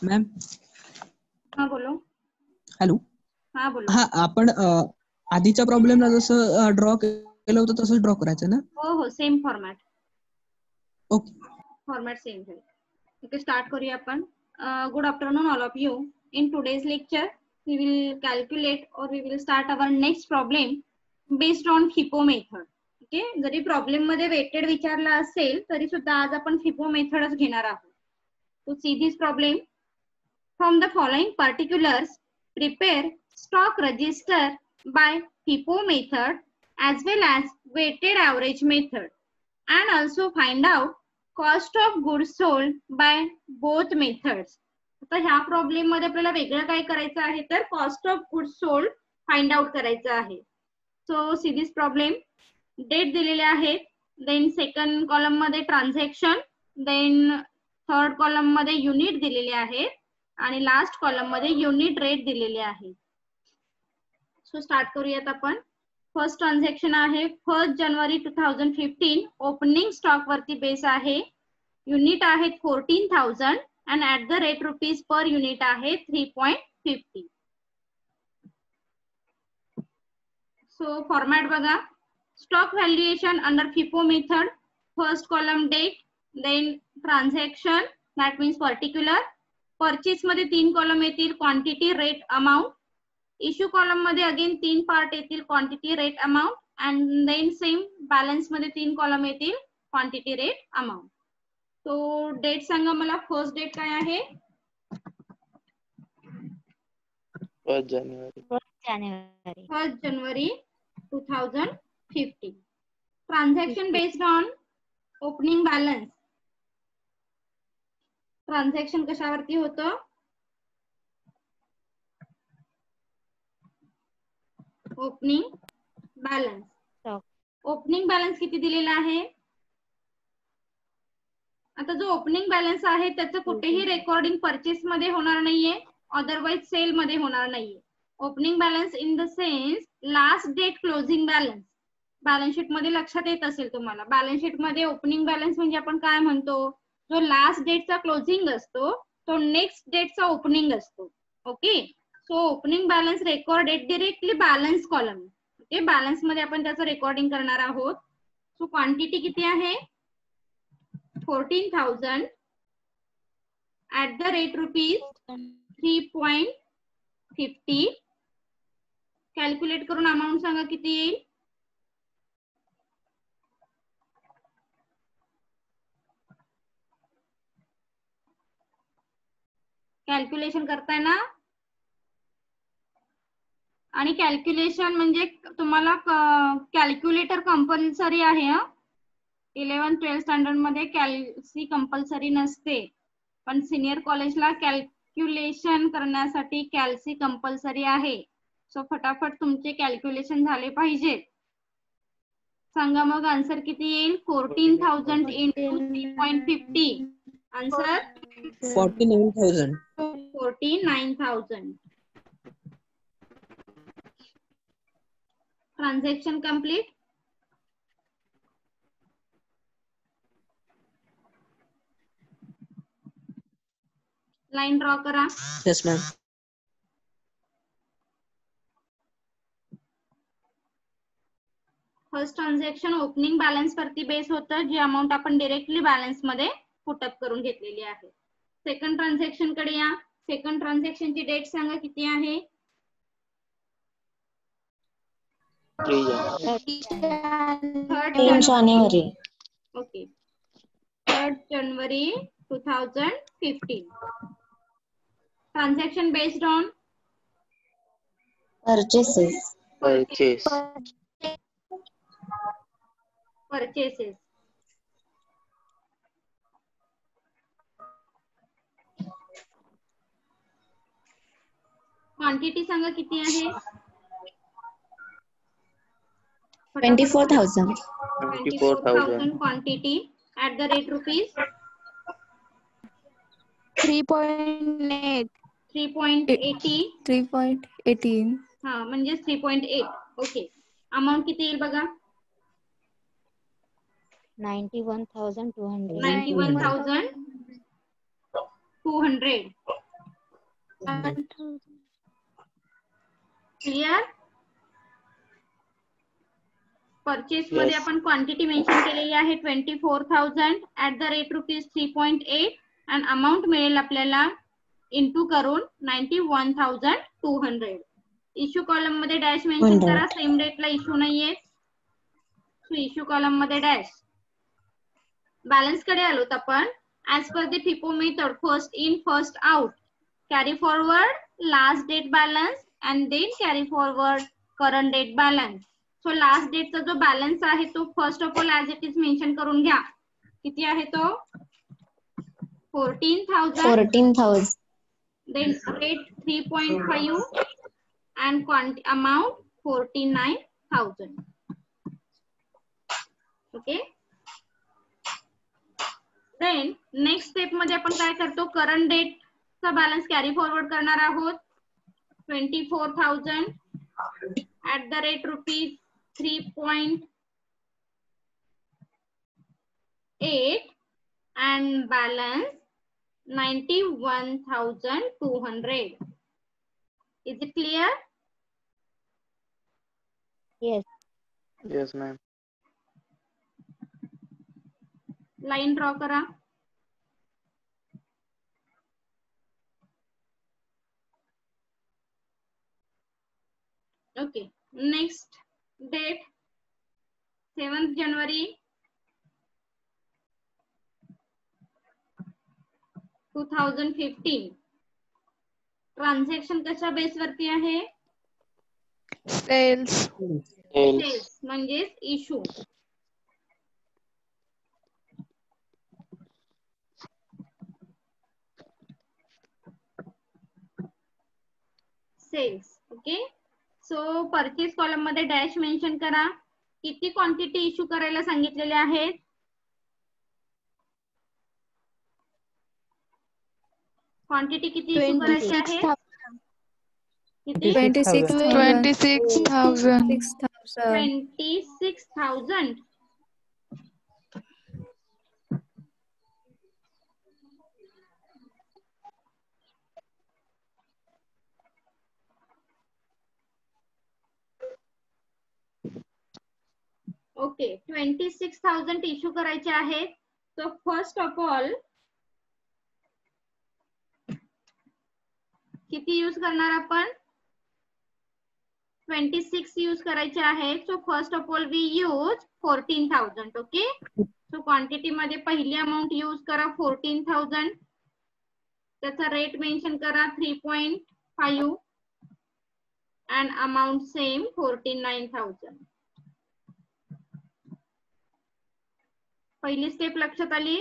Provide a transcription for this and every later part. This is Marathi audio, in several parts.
मॅम हा बोलो. हॅलो. हा बोलो. हा आपण आधीच्या प्रॉब्लेमला जसं ड्रॉ केलं होतं तसंच ड्रॉ करायचं ना? हो हो same format. Okay. Format same आहे. ओके स्टार्ट करूया आपण. Good afternoon all of you. In today's lecture we will calculate or we will start our next problem based on FIFO method. Okay जरी प्रॉब्लेम मध्ये वेटेड विचारला असेल तरी सुद्धा आज आपण FIFO मेथडच घेणार आहोत. To see this problem, from the following particulars, prepare stock register by FIFO method as well as weighted average method, and also find out cost of goods sold by both methods. आता ह्या प्रॉब्लेम मध्ये आपल्याला वेगळं काय करायचं आहे तर cost of goods sold find out करायचं आहे. So see this problem. Date दिलेले आहेत, देन सेकंड कॉलम मध्ये ट्रान्झॅक्शन, देन थर्ड कॉलम मध्ये युनिट दिलेले आहेत आणि लास्ट कॉलम मध्ये युनिट रेट दिलेले आहे. सो स्टार्ट करूयात आपण. फर्स्ट ट्रान्झॅक्शन आहे 1 जानेवारी 2015. ओपनिंग स्टॉक वरती बेस आहे. युनिट आहेत 14,000 and at the rate rupees per unit आहे 3.50. So format बघा. Stock valuation under FIFO method. First column date, then transaction, that means particular. Purchase मध्ये 3 कॉलम येतील, quantity, rate, amount. Issue column मध्ये अगेन 3 पार्ट येतील, quantity, rate, amount, and then same balance मध्ये 3 कॉलम येतील, quantity, rate, amount. तो डेट सांगा मला. फर्स्ट डेट काय आहे? 1 जानेवारी 2015. Transaction based on opening balance. Transaction कशावरती होतं? Opening balance. ओपनिंग बॅलन्स किती दिलेला आहे? आता जो ओपनिंग बॅलन्स आहे त्याचं कुठेही रेकॉर्डिंग परचेस मध्ये होणार नाहीये, अदरवाइज सेल मध्ये होणार नाहीये. Opening balance in the sense last date closing balance. Balance sheet मध्ये लक्षात येत असेल तुम्हाला. बॅलन्स शीट मध्ये ओपनिंग बॅलन्स म्हणजे आपण काय म्हणतो, जो लास्ट डेटचा क्लोजिंग असतो तो नेक्स्ट डेटचा ओपनिंग असतो. Okay. So opening balance recorded directly balance column. Okay, balance मध्ये आपण त्याचं रेकॉर्डिंग करणार आहोत. सो क्वांटिटी किती आहे? 14,000 at the rate rupees 3.50. Calculate करून अमाउंट सांगा किती येईल? कॅल्क्युलेशन करताय ना? आणि कॅल्क्युलेशन म्हणजे तुम्हाला कॅल्क्युलेटर कंपल्सरी आहे. 11-12 स्टँडर्ड मध्ये कॅल्सी कंपल्सरी नसते, पण सिनियर कॉलेजला कॅल्क्युलेशन करण्यासाठी कॅल्सी कंपल्सरी आहे. सो फटाफट तुमचे कॅल्क्युलेशन झाले पाहिजे. सांगा मग आन्सर किती येईल? 14,000 into 3.50. Answer 49,000. 49,000. Transaction complete. Line draw करा. Yes ma'am. First transaction opening balance वरती बेस होतं, जी अमाउंट आपण डायरेक्टली बॅलन्स मध्ये पुटअप करून घेतलेली आहे. सेकंड ट्रान्झॅक्शन कडे या. सेकंड ट्रान्झॅक्शन ची डेट सांगा किती आहे? 3 जानेवारी. ओके, 3 जानेवारी 2015. Transaction based on purchases. Quantity सांगा किती आहे? 24,000. 24,000 quantity at the rate rupees 3.8. 3.18. हा म्हणजे 3.8. ओके. अमाउंट किती येईल बघा? 91,200. 91,200. क्लिअर. परचेस मध्ये Yes. आपण क्वांटिटी मेन्शन केलेली आहे 24,000 @ the rate ₹3.8 आणि अमाऊंट मिळेल आपल्याला इंटू करून 91,200. इश्यू कॉलम मध्ये डॅश मेन्शन करा. सेम डेटला इश्यू नाहीये, सो इश्यू कॉलम मध्ये डॅश. बॅलन्स कडे आलोत आपण. As per the FIFO method first in first out, carry forward last date balance and then carry forward current date balance. So last डेटचा जो बॅलन्स आहे तो first of all as it is mention करून घ्या. किती आहे तो? 14,000. Then rate 3.5 and amount 49,000. Okay. Then next step मध्ये आपण काय करतो? करंट डेट चा बॅलन्स कॅरी फॉरवर्ड करणार आहोत. 24,000 @ the rate ₹3.8 and balance 91,200. Is it clear? Yes, ma'am. Line draw करा. Okay. Next date 7th January 2015. ट्रान्झॅक्शन कशा बेस वरती आहे? Sales. सेल्स म्हणजेच issue. Sales. Okay. So purchase column मध्ये डॅश मेन्शन करा. किती क्वांटिटी इश्यू करायला सांगितलेले आहेत? क्वांटिटी किती इश्यू करायची आहे? किती? 26,000. 26,000. ओके. 26,000 इश्यू करायचे आहेत. सो फर्स्ट ऑफ ऑल किती यूज करणार आपण? 26 यूज करायचे आहे. So first of all we use 14,000. Okay. So quantity मध्ये पहिली अमाउंट यूज करा 14,000. त्याचा रेट मेन्शन करा 3.5 and amount same 49,000. पहिली स्टेप लक्षात आली.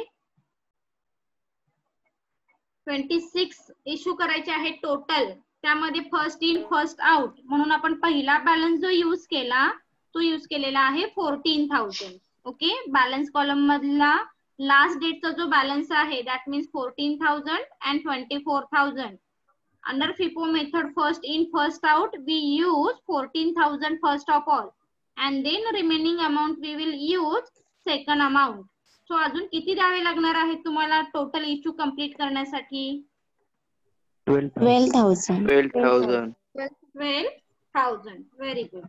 26 इश्यू करायचे आहे टोटल. त्यामध्ये फर्स्ट इन फर्स्ट आउट म्हणून आपण पहिला बॅलन्स जो यूज केला तो यूज केलेला आहे 14,000. ओके. बॅलन्स कॉलम मधला लास्ट डेटचा जो बॅलन्स आहे that means 14,000 and 24,000. Under FIFO method first in first out we use 14,000 first of all and then remaining amount we will use second amount. So अजून किती द्यावे लागणार आहे तुम्हाला टोटल इश्यू कंप्लीट करण्यासाठी? 12,000. 12,000. Very good.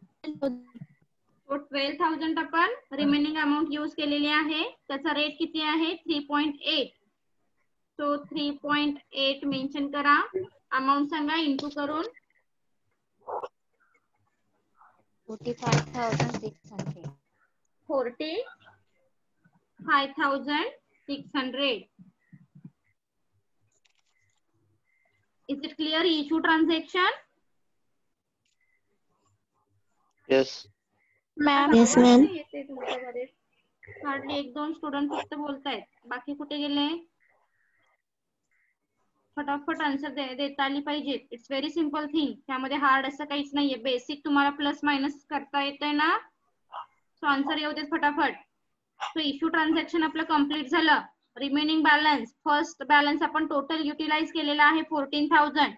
So 12,000 आपण रिमेनिंग अमाउंट यूज केलेली आहे. त्याचा रेट किती आहे? 3.8. सो 3.8 मेन्शन करा. अमाउंट सांगा इंटू करून. 45,600. 45,600. Is it clear? Issue transaction? Yes. Ma'am. Yes, ma'am. येते तुमच्याकडे. हार्डली 1-2 स्टुडंट फक्त बोलतायत. बाकी कुठे गेले? फटाफट आन्सर देता आली पाहिजे. It's very simple thing. त्यामध्ये हार्ड असं काहीच नाहीये. बेसिक तुम्हाला प्लस मायनस करता येतंय ना. सो आन्सर येऊ देत फटाफट. सो इश्यू ट्रान्झॅक्शन आपलं कम्प्लीट झालं. रिमेनिंग बॅलन्स फर्स्ट बॅलन्स आपण टोटल युटिलाइज केलेला आहे 14,000.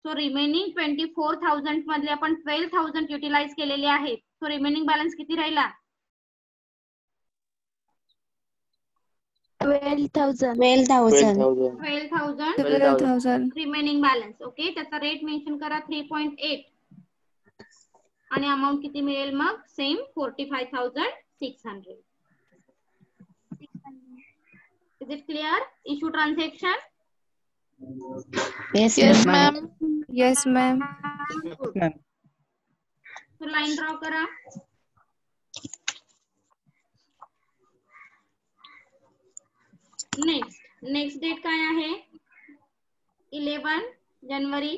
सो रिमेनिंग 24,000 मधले आपण 12,000 युटिलाइज केलेले आहेत. सो रिमेनिंग बॅलन्स किती राहिला? 12,000. 12,000. 12,000 12,000. Remaining balance. ओके, त्याचा रेट मेन्शन करा 3.8 आणि अमाऊंट किती मिळेल मग? Same 45,600. Is it clear? Issue transaction. Yes, Yes, ma'am. ma'am. Yes, ma'am. Good. तो लाईन ड्रॉ करा. नेक्स्ट डेट काय आहे? 11 जानेवारी.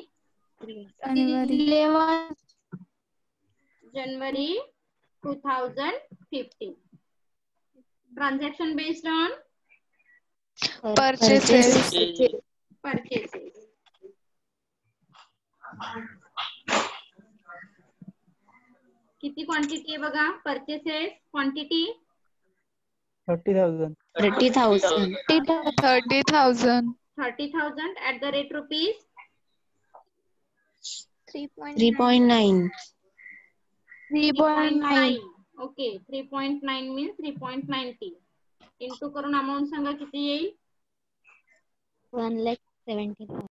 January 2015. Transaction based on Purchases. purchases. किती क्वांटिटी आहे बघा? Purchases quantity 30,000. 30,000. 30,000. 30,000 at the rate rupees 3.9. 3.9. Okay, 3.9 means 3.90 into करून अमाऊंट सांगा किती येईल? 1,70,000.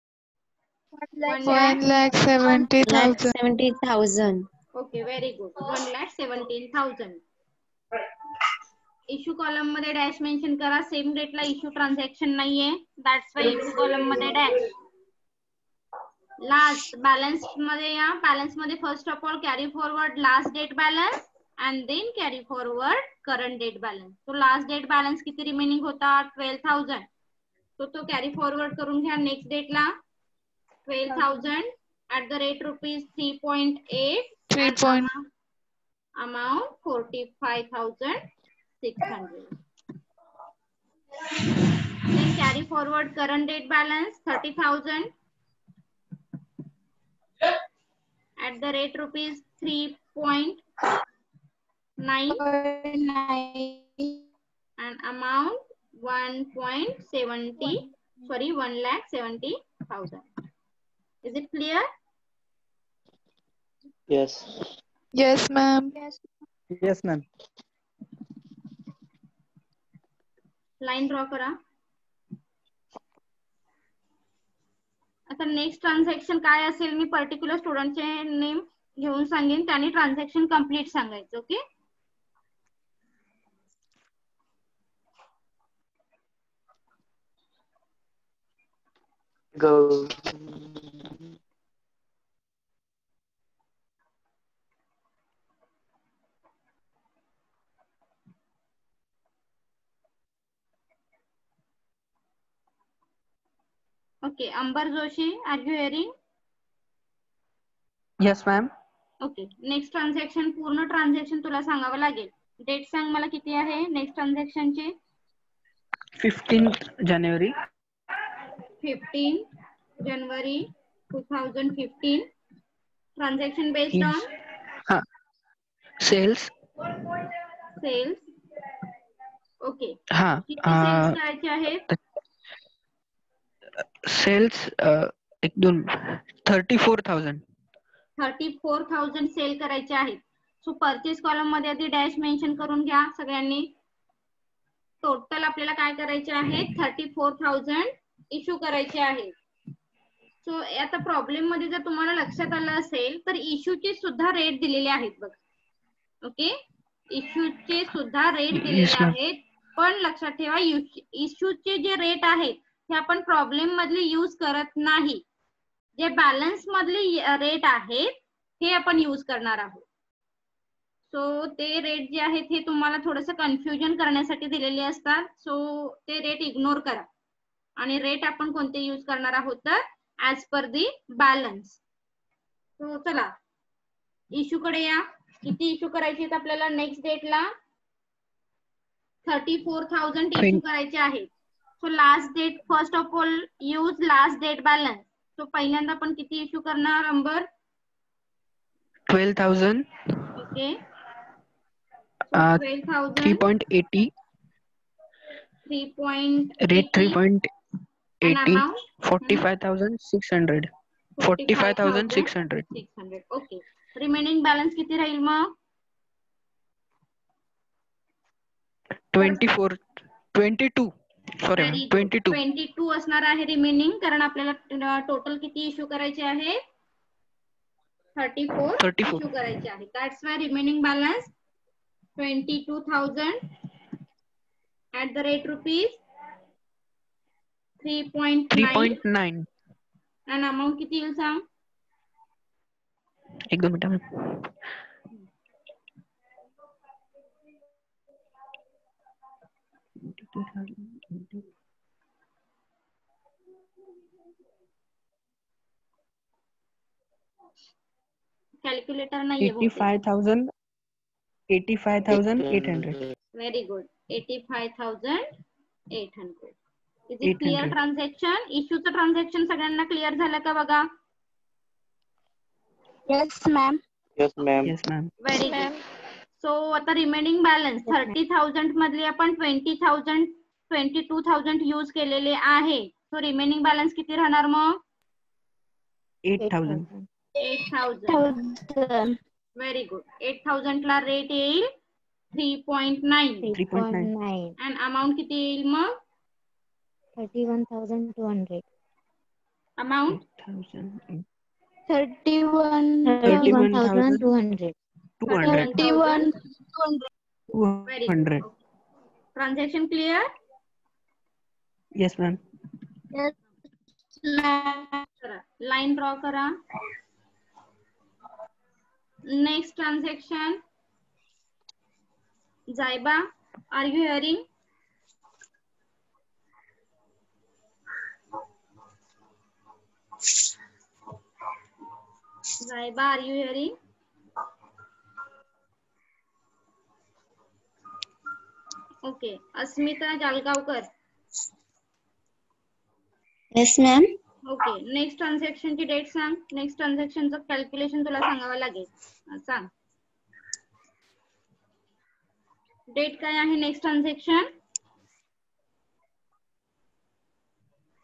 1,70,000. 70,000. Okay, very good. 1,17,000. Issue column मध्ये डॅश मेन्शन करा. सेम डेटला इश्यू ट्रान्झॅक्शन नाहीये, दॅट्स वाय इश्यू कॉलम मध्ये डॅश. लास्ट बॅलन्स मध्ये या. बॅलन्स मध्ये first of all carry forward last date balance and then carry forward current date balance. तो लास्ट डेट बॅलन्स किती रिमेनिंग होता? 12,000. तो कॅरी फॉरवर्ड करून घ्या नेक्स्ट डेटला. 12,000 at the rate rupees 3.8 and 3. amount 45,600. Then carry forward current date balance 30,000 at the rate rupees 3.9 and amount 1,70,000. Is it clear? Yes. Yes, ma'am. Yes, ma'am. Line draw करा. आता नेक्स्ट ट्रान्झॅक्शन काय असेल मी पर्टिक्युलर स्टुडंटचे नेम घेऊन सांगेन, त्यांनी ट्रान्झॅक्शन कम्प्लीट सांगायचं. Okay, Go. Okay. Ambar Joshi, are you hearing? Yes, ma'am. Okay. Next transaction, पूर्ण ट्रान्झॅक्शन तुला सांगावं लागेल. डेट सांग मला किती आहे नेक्स्ट ट्रान्झॅक्शनची? 15th January. 15 January 2015. Transaction based on Ha. Sales. Sales. Okay. Ha. किती सेल्स करायचे आहेत? Sales. एक दोन 34,000. 34,000 सेल करायचे आहेत. सो परचेस कॉलम मध्ये आधी डॅश मेन्शन करून घ्या सगळ्यांनी. टोटल आपल्याला काय करायचे आहे? 34,000 इश्यू करायचे आहेत. सो आता प्रॉब्लेम मध्ये जर तुम्हाला लक्षात आलं असेल तर इश्यूचे सुद्धा रेट दिलेले आहेत बघ. ओके, इश्यूचे सुद्धा रेट दिलेले Yes, ma'am. आहेत. पण लक्षात ठेवा इश्यूचे जे रेट आहेत ते आपण प्रॉब्लेम मधले यूज करत नाही. जे बॅलन्स मधले रेट आहेत हे आपण यूज करणार आहोत. सो ते रेट जे आहेत हे तुम्हाला थोडंसं कन्फ्युजन करण्यासाठी दिलेले असतात. सो ते रेट इग्नोर करा आणि रेट आपण कोणते यूज करणार आहोत तर ऍज पर दी बॅलन्स. सो चला इश्यू कडे या. किती इश्यू करायचे आहेत आपल्याला नेक्स्ट डेटला? 34,000 इश्यू करायचे आहेत. So last date first of all use last date balance. So पहिल्यांदा आपण किती इश्यू करणार अंबर? 12,000. Okay. 12,000 3.80. 3.80 Rate 3.80. and amount 45,600. 45,600. 600. Okay. Remaining balance किती राहील मग? 22. Sorry Very ma'am good. 22. 22 असणार आहे रिमेनिंग, कारण आपल्याला टोटल किती इश्यू करायचे आहे? 34 34. इश्यू करायचे आहे. That's why remaining balance 22,000 at the rate rupees 3.9 3.9. and amount किती येईल सांग? एक 2 मिनिटं मॅम. कॅल्क्युलेटर नाहीये बहुतेक. 85,800. Very good. 85,800. Is it 800. clear transaction? इश्यूचं transaction सगळ्यांना क्लिअर झालं का बघा? Yes, ma'am. Yes ma'am. Very good. So आता रिमेनिंग बॅलन्स 30,000 मधले आपण 20,000 22,000 यूज केलेले आहे. सो रिमेनिंग बॅलन्स किती राहणार मग? 8,000. 8,000. Very good. 8,000 ला रेट येईल 3.9 3.9. आणि अमाऊंट किती येईल मग? 31,200. Amount 8,000. 31,200. 200. Very good. 200. Transaction clear? Yes ma'am. Line draw करा. Next transaction. Jaiba, are you hearing? Jaiba, are you hearing? Okay. Asmita Jalgaonkar. Yes, ma'am. Okay. Next ट्रान्झॅक्शनची डेट सांग. नेक्स्ट ट्रान्झॅक्शनचं कॅल्क्युलेशन तुला सांगावं लागेल. सांग. डेट काय आहे नेक्स्ट ट्रान्झॅक्शन?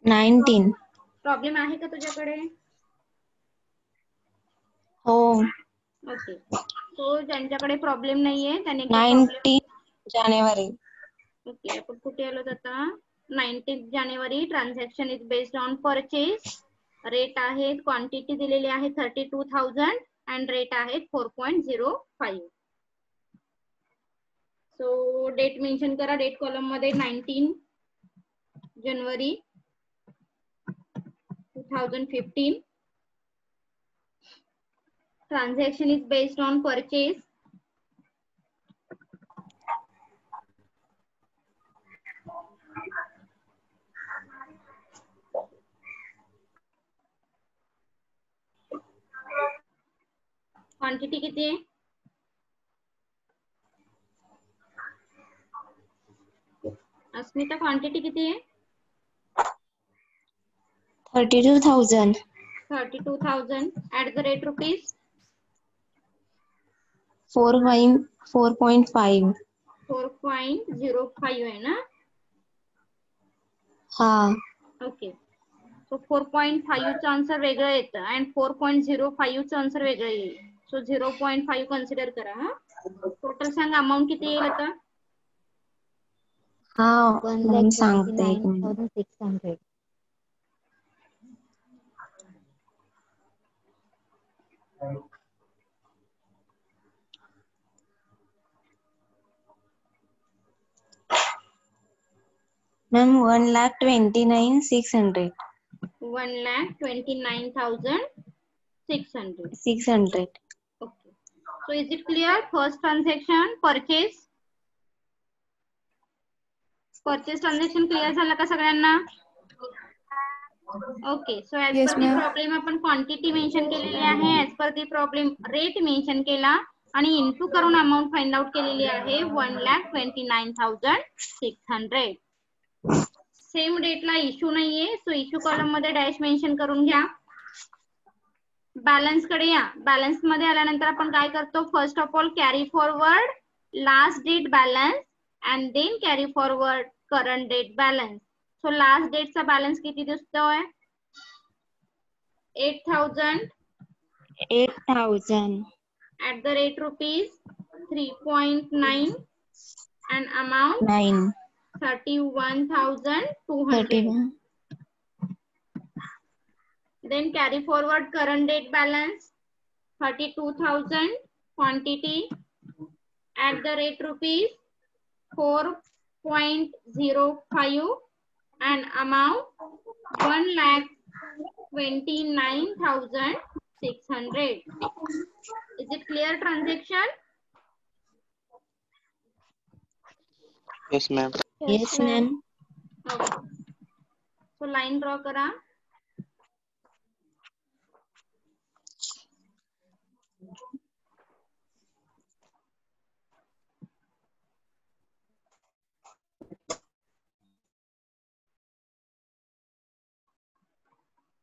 19. प्रॉब्लेम आहे का तुझ्याकडे? हो. ओके. तो ज्यांच्याकडे प्रॉब्लेम नाहीये त्याने 19 जानेवारी. ओके. आपण कुठे आलो आता? 19 जानेवारी. Transaction is based on purchase. Rate आहे, क्वांटिटी दिलेली आहे 32,000 अँड रेट आहे 4.05. सो डेट मेन्शन करा. डेट कॉलम मध्ये 19 जानेवारी 2015. Transaction is based on purchase. Quantity किती आहे? अस्मिता, क्वांटिटी किती आहे? 32,000. 32,000 at the rate rupees 4.5. 4.05 आहे ना? हा. ओके. सो 4.5 चं आन्सर वेगळं येतं आणि 4.05 चं आन्सर वेगळं येईल. सो 0.5 कन्सिडर करा. हा. टोटल सांग अमाऊंट किती येईल आता? हा मॅम सांगते एक minute. 1,29,600. Ma'am 1,29,600. 1,29,600. 600. Okay. So is it clear? First transaction, purchase. Purchase transaction clear झाला का सगळ्यांना? ओके. सो ऍज Yes, पर दी ma'am. प्रॉब्लेम आपण क्वांटिटी मेन्शन केलेली आहे. ऍज पर दी प्रॉब्लेम रेट मेन्शन केला आणि इनटू करून अमाऊंट फाइंड आउट केलेली आहे 1,29,600. सेम डेटला इश्यू नाहीये. सो इश्यू कॉलम मध्ये डॅश मेन्शन करून घ्या. बॅलन्स कडे या. बॅलन्स मध्ये आल्यानंतर आपण काय करतो? First of all carry forward last date balance and then carry forward current date balance. So last डेटचा बॅलन्स किती दिसतोय? 8,000 8,000. at the rate rupees 3.9 and amount 9. 31,200. 31. Then carry forward current date balance 32,000. Quantity at the rate rupees 4.05 and amount 1,29,600. Is it clear transaction? Yes, ma'am. Yes, ma'am. Okay. So line draw करा.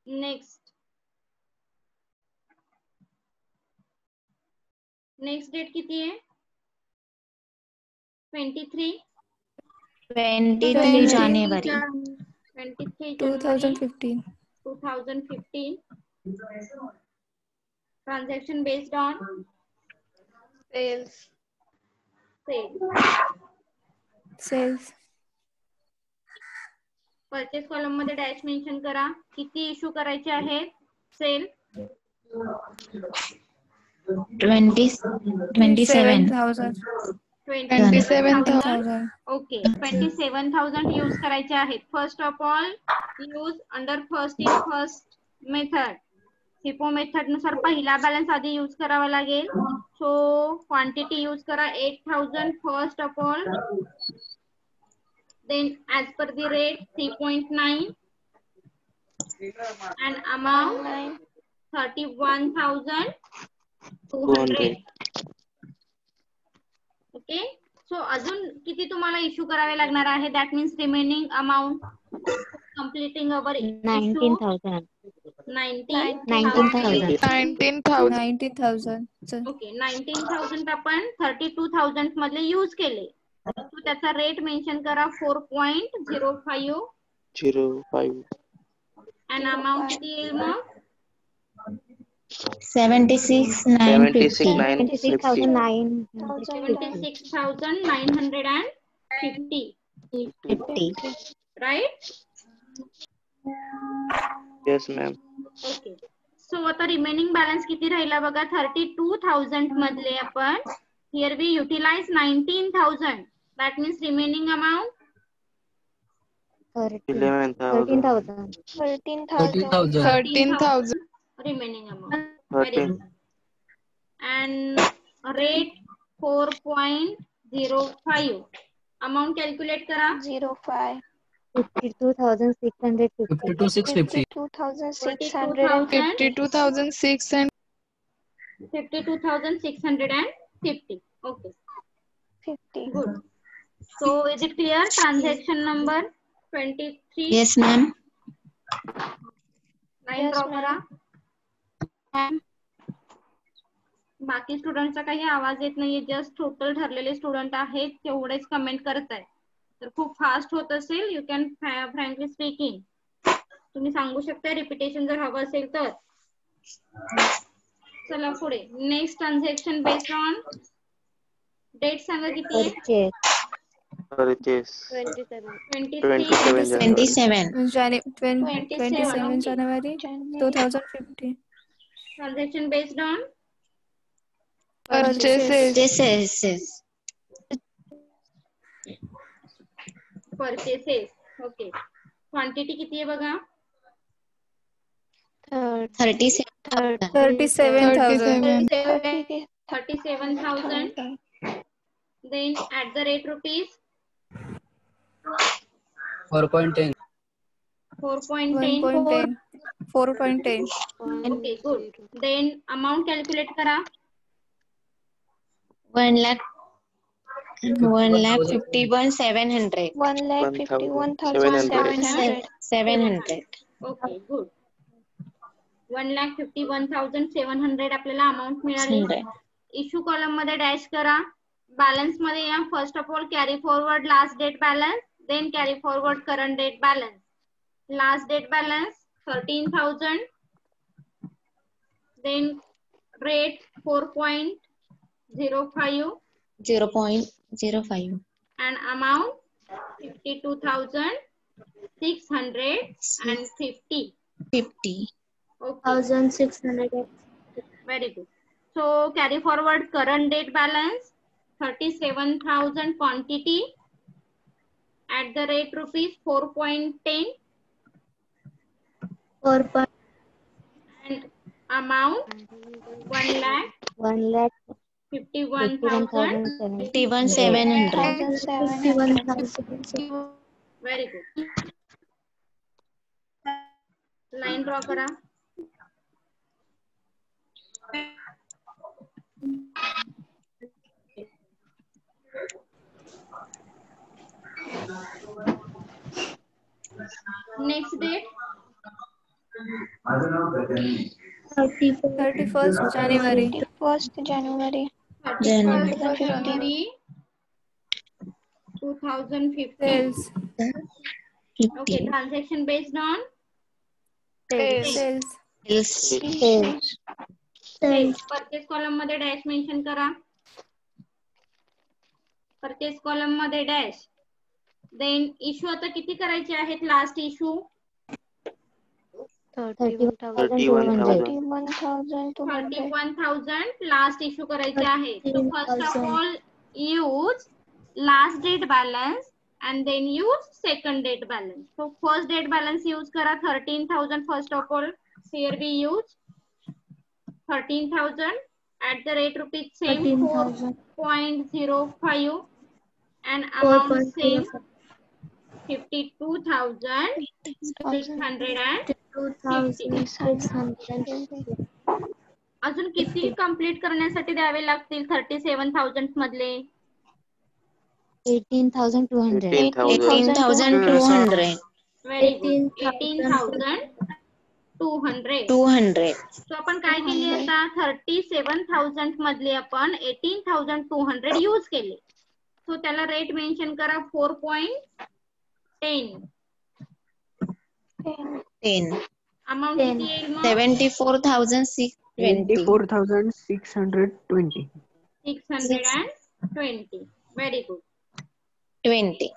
Next डेट किती आहे? 23. 23 January. 23 2015. 2015. Transaction based on Sales. sales. Purchase column मध्ये डॅश मेन्शन करा. किती इश्यू करायचे आहेत? सेल 27. 27,000. 27,000. ओके 27,000 यूज करायचे आहेत. First of all use under first in first method. Hippo method नुसार पहिला बॅलन्स आधी यूज करावा लागेल. सो क्वांटिटी यूज करा 8,000 first of all. Then as per the rate 3.9 and amount 31,200. Okay. So अजून किती तुम्हाला इश्यू करावे लागणार आहे? That means remaining amount completing our issue 19,000. 19,000. 19,000. Okay 19,000 आपण 32,000 मधले यूज केले. So त्याचा रेट मेन्शन करा 4.05 05. and amount किती येईल मग? 76,950. 76,950. Right? Yes, ma'am. Okay. So आता रिमेनिंग बॅलन्स किती राहिला बघा. 32,000 मधले आपण here we utilise 19,000. That means remaining amount 11,000. 13,000. remaining amount. 13. And rate 4.05. amount calculate करा. 52,650. 52,650. 52,600. 52,650. Okay. 50. Good. So is it clear? Transaction number 23. Yes, ma'am. Line draw करा. बाकी स्टुडंटचा काही आवाज येत नाहीये. जस्ट टोटल ठरलेले स्टुडंट आहेत तेवढेच कमेंट करत आहेत. तर खूप फास्ट होत असेल. यू कॅन फ्रँकली स्पीकिंग तुम्ही सांगू शकता रिपिटेशन जर हवं असेल तर. चला पुढे. Next transaction based on date सांगा किती आहे? Purchase 27. 27 January. 27 January 2015. Transaction based on Purchases. purchases. Okay. Quantity किती आहे बघा? 37,000. 37,000. 37,000. Then at the rate rupees 4.10. 4.10. 4.10. Okay, good. Then amount calculate करा. 1,51,700. 1,51,700. 700. Okay, good. 1,51,700 आपल्याला अमाउंट मिळाली. इश्यू कॉलम मध्ये डॅश करा. बॅलन्स मध्ये या. First of all carry forward last date balance. Then carry forward current date balance. Last date balance 13,000. Then rate 4.05 0.05. and amount 52,650. 50. Okay, 1,600. very good. So carry forward current date balance 37,000 quantity at the rate rupees 4.10 4. and amount 1,51,700. 51,700. Very good. Line draw करा. Next date 31st January. 31st January 2015. Sales. Okay, transaction based on Sales. sales. Purchase column मध्ये डॅश मेन्शन करा. Purchase column मध्ये डॅश. Then issue आता किती करायचे आहेत? लास्ट इश्यू 31,000 लास्ट इश्यू करायचे आहे. So first of all use last date balance and then use second date balance. So first date balance use करा 13,000 first of all. Here we use 13,000 at the rate rupees same 4.05 and amount same 52,650. अजून किती कंप्लीट करण्यासाठी द्यावे लागतील 37,000 मधले? 18,200. 18,200. Very good. 18,200. सो आपण काय केली आता 37,000 मधले आपण 18,200 यूज केले. सो त्याला रेट मेन्शन करा 4.10. 10. अमाऊंट किती येईल मग? 74,620. 74,620. 620. Very good. 20.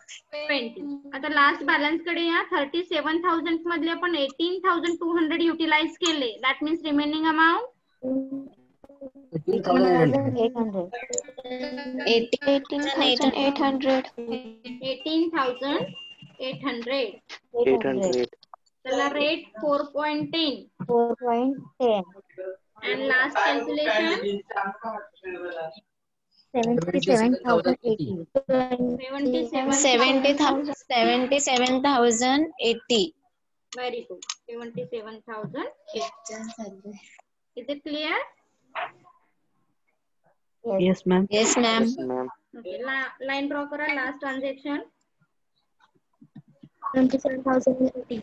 आता लास्ट बॅलन्स कडे या 37,000 मधले आपण 18,200 युटिलाइज केले. That means remaining amount 18,800. 18,800. 800. त्याला rate 4.10 4.10. and last calculation 77,080. 77,080. very good. 77,080. Is it clear? Yes, ma'am. Yes, ma'am. Yes, ma'am. Okay, line draw करा last transaction 27,080.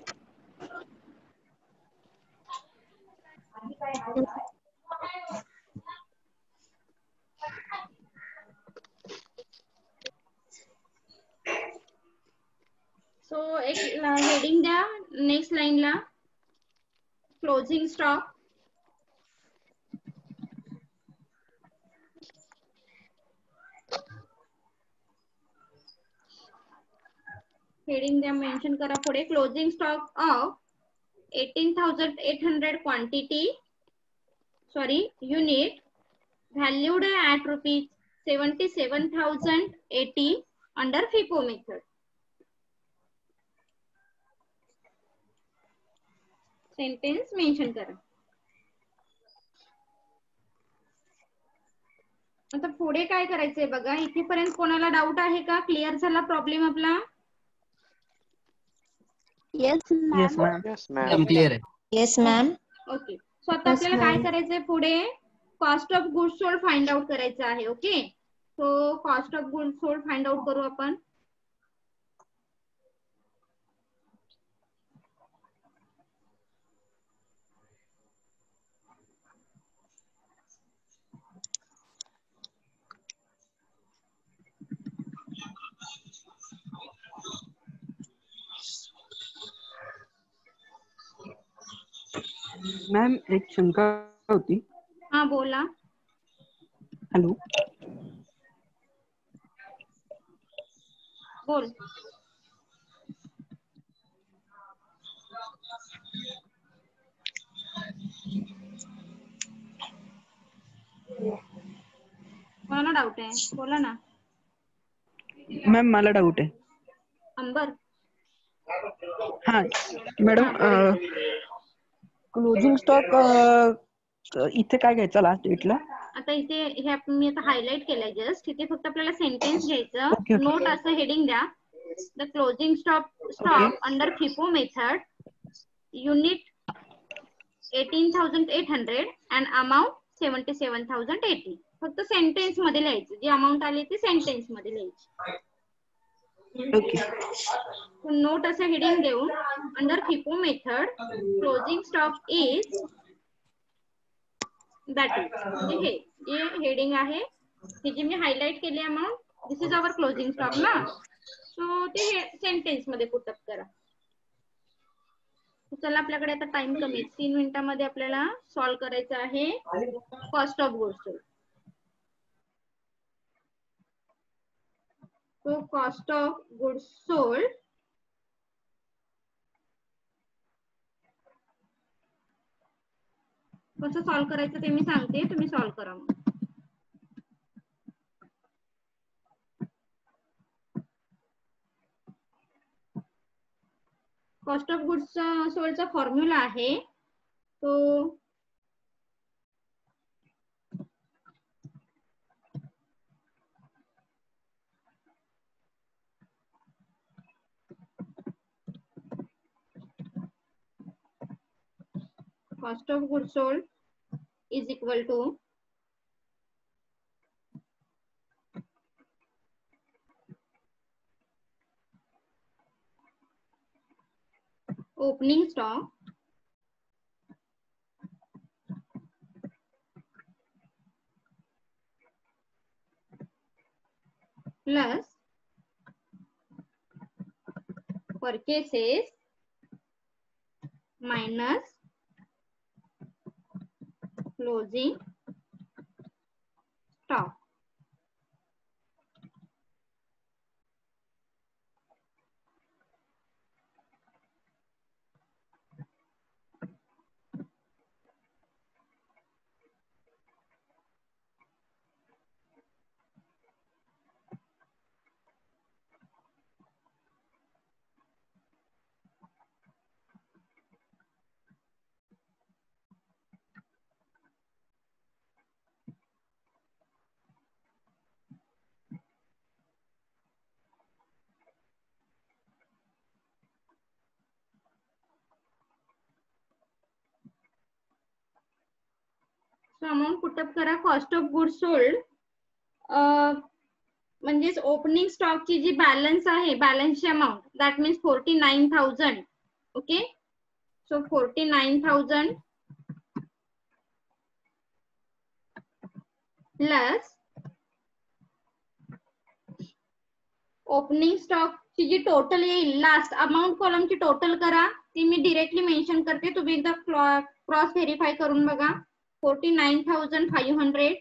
so एक हेडिंग द्या नेक्स्ट लाईन ला क्लोजिंग स्टॉक. हेडिंग द्या मेन्शन करा पुढे closing stock of 18,800 quantity unit valued at rupees 77,080 under FIFO method. Sentence mention करा. आता पुढे काय करायचंय बघा. इथेपर्यंत कोणाला डाऊट आहे का? क्लिअर झाला प्रॉब्लेम आपला? Yes, ma'am. Yes, ma'am. Clear आहे. Yes, ma'am. ओके. सो आता आपल्याला काय करायचंय पुढे cost of goods sold find out करायचं आहे. Okay. So cost of goods sold find out करू आपण. मॅम एक शंका होती. हा बोला. हॅलो. बोल. कोणाला डाऊट आहे? बोला ना. मॅम मला डाऊट आहे. अंबर. हा मॅडम, क्लोजिंग स्टॉक इथे काय घ्यायचं लास्ट डेटला? आता इथे हे मी आता हायलाइट केलंय जस्ट. इथे फक्त आपल्याला सेंटेन्स घ्यायचं. Okay. नोट असं हेडिंग द्या. The closing stock under FIFO method unit 18,800 and amount 77,080. फक्त सेंटेन्स मध्ये लिहायचं. जी अमाऊंट आली ती सेंटेन्स मध्ये लिहायची. ओके. नोट असं हेडिंग देऊन under FIFO method closing stock is that is, म्हणजे हे जे हेडिंग आहे हे जे मी हायलाइट केले amount, this is our closing stock ना. सो ते सेंटेन्स मध्ये पुटअप करा. चला, आपल्याकडे आता टाइम कमी आहे. 3 मिनिटांमध्ये आपल्याला सॉल्व्ह करायचं आहे कॉस्ट ऑफ गुड्स सोल्ड. तो कॉस्ट ऑफ गुड्स सोल्ड कसं सॉल्व्ह करायचं ते मी सांगते, तुम्ही सॉल्व्ह करा. मग कॉस्ट ऑफ गुड्स सोल्डचा फॉर्म्युला आहे तो cost of goods sold is equal to opening stock plus purchases minus closing stock. So amount put up करा. cost of goods sold म्हणजेच ओपनिंग स्टॉक ची जी बॅलन्स आहे, बॅलन्सची amount, that means 49,000. Okay, so 49,000 plus opening stock ची जी टोटल येईल लास्ट अमाउंट कॉलमची टोटल करा. ती मी डिरेक्टली मेन्शन करते, तुम्ही एकदा क्रॉस व्हेरीफाय करून बघा. 49,500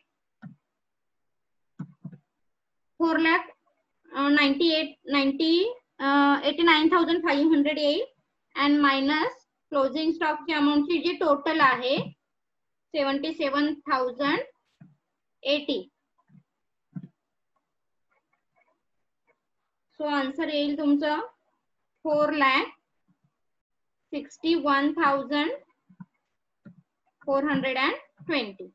89,500 येईल अँड मायनस क्लोजिंग स्टॉक ची अमाउंट ची जी टोटल आहे 77,080. सो आन्सर येईल तुमचं 4,61,420.